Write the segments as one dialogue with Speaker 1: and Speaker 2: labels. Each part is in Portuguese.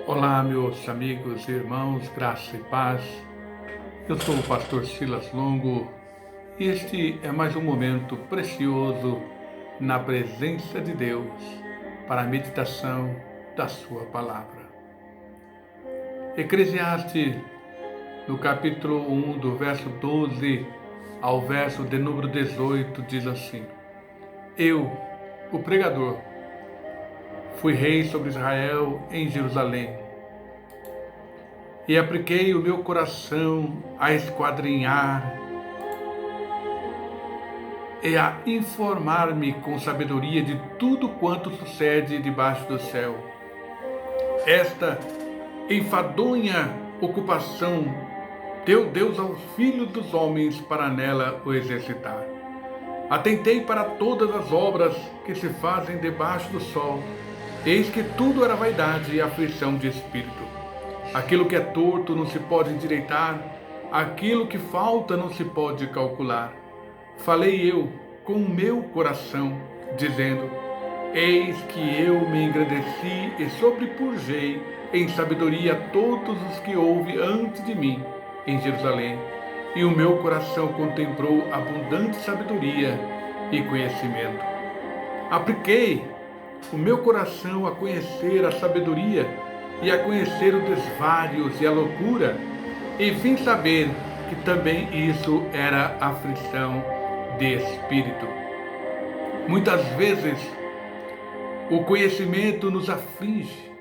Speaker 1: Olá, meus amigos e irmãos, graça e paz. Eu sou o pastor Silas Longo e este é mais um momento precioso na presença de Deus para a meditação da sua palavra. Eclesiastes, no capítulo 1, do verso 12 ao verso de número 18, diz assim: Eu, o pregador, fui rei sobre Israel em Jerusalém, e apliquei o meu coração a esquadrinhar e a informar-me com sabedoria de tudo quanto sucede debaixo do céu. Esta enfadonha ocupação deu Deus aos filhos dos homens para nela o exercitar. Atentei para todas as obras que se fazem debaixo do sol. Eis que tudo era vaidade e aflição de espírito. Aquilo que é torto não se pode endireitar, aquilo que falta não se pode calcular. Falei eu com o meu coração, dizendo: Eis que eu me engrandeci e sobrepujei em sabedoria todos os que houve antes de mim em Jerusalém. E o meu coração contemplou abundante sabedoria e conhecimento. Apliquei o meu coração a conhecer a sabedoria e a conhecer os desvários e a loucura, e vim saber que também isso era aflição de espírito. Muitas vezes o conhecimento nos aflige.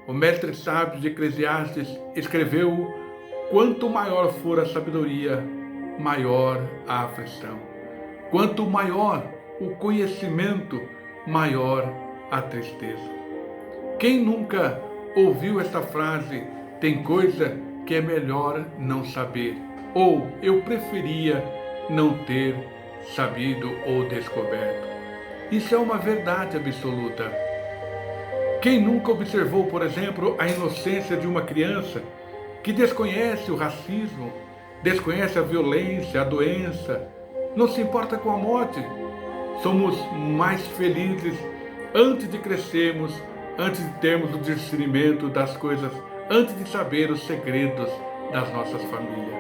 Speaker 1: O mestre sábio de Eclesiastes escreveu: quanto maior for a sabedoria, maior a aflição. Quanto maior o conhecimento, maior a tristeza. Quem nunca ouviu esta frase: tem coisa que é melhor não saber, ou eu preferia não ter sabido ou descoberto? Isso é uma verdade absoluta. Quem nunca observou, por exemplo, a inocência de uma criança que desconhece o racismo, desconhece a violência, a doença, não se importa com a morte? Somos mais felizes antes de crescermos, antes de termos o discernimento das coisas, antes de saber os segredos das nossas famílias.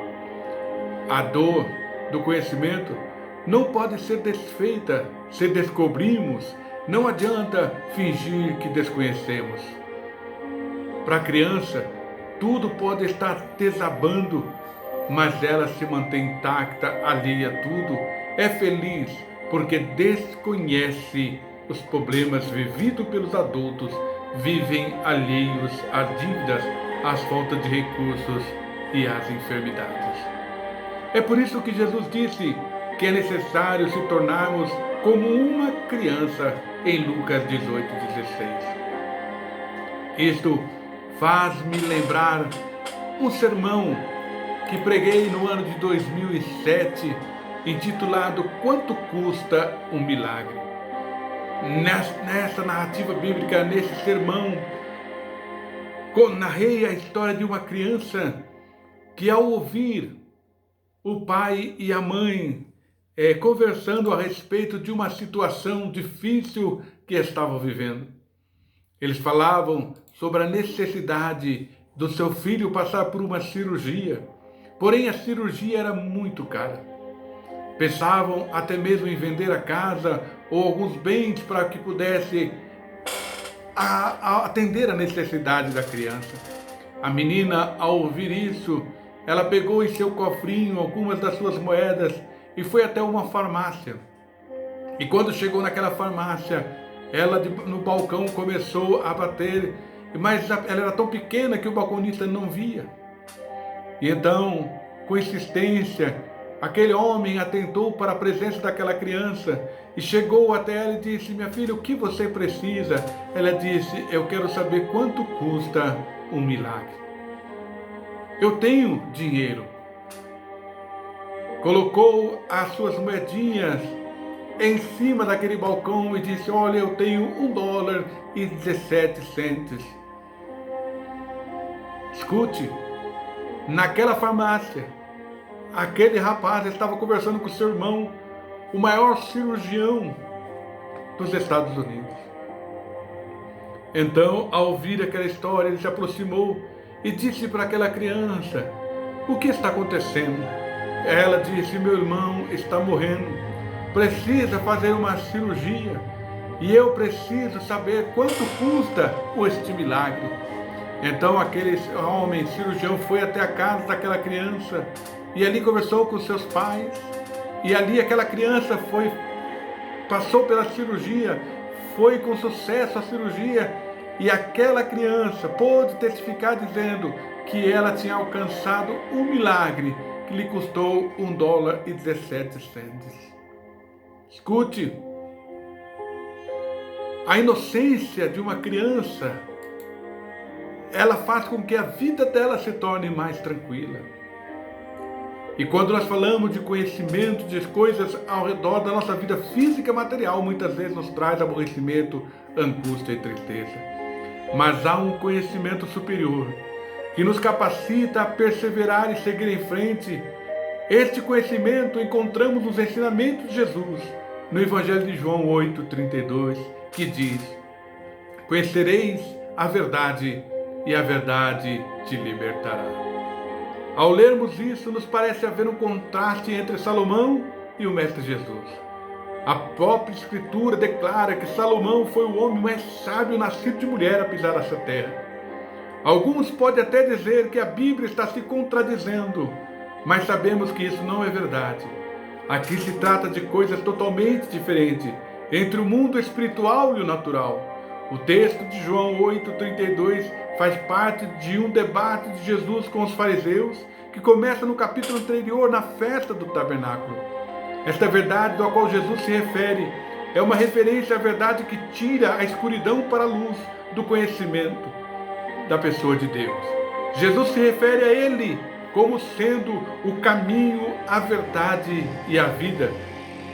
Speaker 1: A dor do conhecimento não pode ser desfeita se descobrimos. Não adianta fingir que desconhecemos. Para a criança, tudo pode estar desabando, mas ela se mantém intacta, alheia a tudo. É feliz porque desconhece os problemas vividos pelos adultos, vivem alheios às dívidas, às faltas de recursos e às enfermidades. É por isso que Jesus disse que é necessário se tornarmos como uma criança em Lucas 18:16. Isto faz-me lembrar um sermão que preguei no ano de 2007, intitulado Quanto Custa um Milagre? Nessa narrativa bíblica, nesse sermão, narrei a história de uma criança que, ao ouvir o pai e a mãe conversando a respeito de uma situação difícil que estavam vivendo, eles falavam sobre a necessidade do seu filho passar por uma cirurgia, porém a cirurgia era muito cara. Pensavam até mesmo em vender a casa ou alguns bens para que pudesse atender a necessidade da criança. A menina, ao ouvir isso, ela pegou em seu cofrinho algumas das suas moedas e foi até uma farmácia. E quando chegou naquela farmácia, ela no balcão começou a bater, mas ela era tão pequena que o balconista não via. E então, com insistência, aquele homem atentou para a presença daquela criança e chegou até ela e disse: minha filha, o que você precisa? Ela disse: eu quero saber quanto custa um milagre. Eu tenho dinheiro. Colocou as suas moedinhas em cima daquele balcão e disse: olha, eu tenho $1,17. Escute, naquela farmácia, aquele rapaz estava conversando com seu irmão, o maior cirurgião dos Estados Unidos. Então, ao ouvir aquela história, ele se aproximou e disse para aquela criança: o que está acontecendo? Ela disse: meu irmão está morrendo, precisa fazer uma cirurgia e eu preciso saber quanto custa este milagre. Então aquele homem cirurgião foi até a casa daquela criança e ali conversou com seus pais, e ali aquela criança passou pela cirurgia, foi com sucesso a cirurgia, e aquela criança pôde testificar dizendo que ela tinha alcançado um milagre que lhe custou $1,17. Escute, a inocência de uma criança, ela faz com que a vida dela se torne mais tranquila. E quando nós falamos de conhecimento de coisas ao redor da nossa vida física e material, muitas vezes nos traz aborrecimento, angústia e tristeza. Mas há um conhecimento superior que nos capacita a perseverar e seguir em frente. Este conhecimento encontramos nos ensinamentos de Jesus, no Evangelho de João 8,32, que diz: conhecereis a verdade e a verdade te libertará. Ao lermos isso, nos parece haver um contraste entre Salomão e o Mestre Jesus. A própria Escritura declara que Salomão foi o homem mais sábio nascido de mulher a pisar essa terra. Alguns podem até dizer que a Bíblia está se contradizendo, mas sabemos que isso não é verdade. Aqui se trata de coisas totalmente diferentes entre o mundo espiritual e o natural. O texto de João 8,32 faz parte de um debate de Jesus com os fariseus, que começa no capítulo anterior, na festa do tabernáculo. Esta verdade a qual Jesus se refere é uma referência à verdade que tira a escuridão para a luz do conhecimento da pessoa de Deus. Jesus se refere a Ele como sendo o caminho, a verdade e a vida.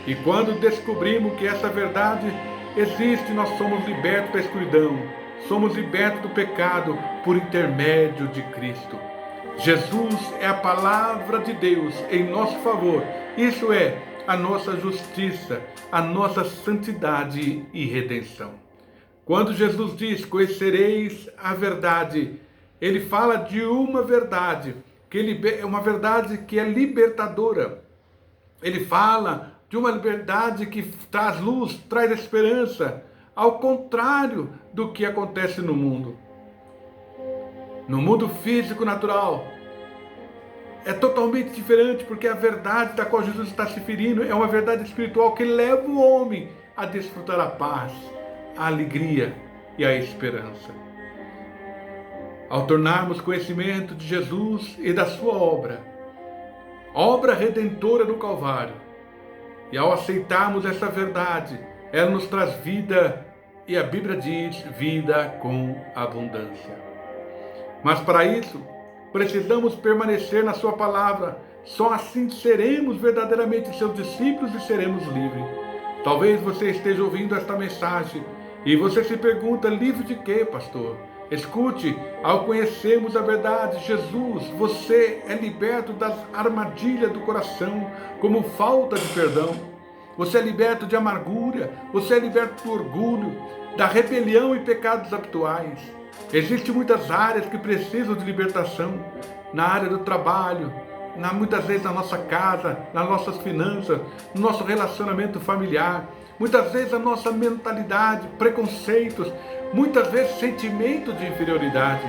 Speaker 1: E quando descobrimos que essa verdade existe, nós somos libertos da escuridão, somos libertos do pecado por intermédio de Cristo. Jesus é a palavra de Deus em nosso favor, isso é, a nossa justiça, a nossa santidade e redenção. Quando Jesus diz: conhecereis a verdade, ele fala de uma verdade, uma verdade que é libertadora. Ele fala de uma liberdade que traz luz, traz esperança, ao contrário do que acontece no mundo. No mundo físico natural, é totalmente diferente, porque a verdade da qual Jesus está se referindo é uma verdade espiritual que leva o homem a desfrutar a paz, a alegria e a esperança. Ao tornarmos conhecimento de Jesus e da sua obra redentora no Calvário, e ao aceitarmos essa verdade, ela nos traz vida, e a Bíblia diz: vida com abundância. Mas para isso, precisamos permanecer na sua palavra. Só assim seremos verdadeiramente seus discípulos e seremos livres. Talvez você esteja ouvindo esta mensagem e você se pergunta: livre de quê, pastor? Escute, ao conhecermos a verdade, Jesus, você é liberto das armadilhas do coração, como falta de perdão. Você é liberto de amargura, você é liberto do orgulho, da rebelião e pecados habituais. Existem muitas áreas que precisam de libertação, na área do trabalho, muitas vezes na nossa casa, nas nossas finanças, no nosso relacionamento familiar, muitas vezes a nossa mentalidade, preconceitos, muitas vezes sentimento de inferioridade,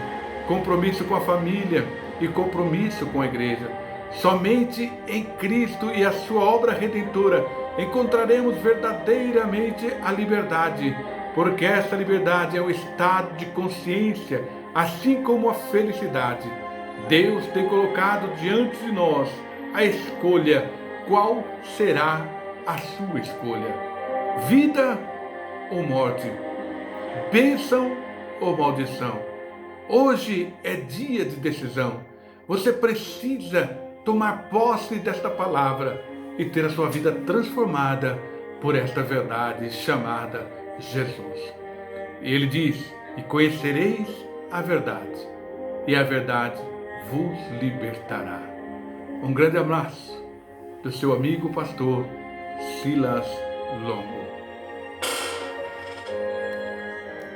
Speaker 1: compromisso com a família e compromisso com a igreja. Somente em Cristo e a sua obra redentora encontraremos verdadeiramente a liberdade, porque essa liberdade é um estado de consciência, assim como a felicidade. Deus tem colocado diante de nós a escolha. Qual será a sua escolha? Vida ou morte? Bênção ou maldição? Hoje é dia de decisão. Você precisa tomar posse desta palavra e ter a sua vida transformada por esta verdade chamada Jesus. E ele diz: e conhecereis a verdade, e a verdade vos libertará. Um grande abraço do seu amigo pastor Silas Longo.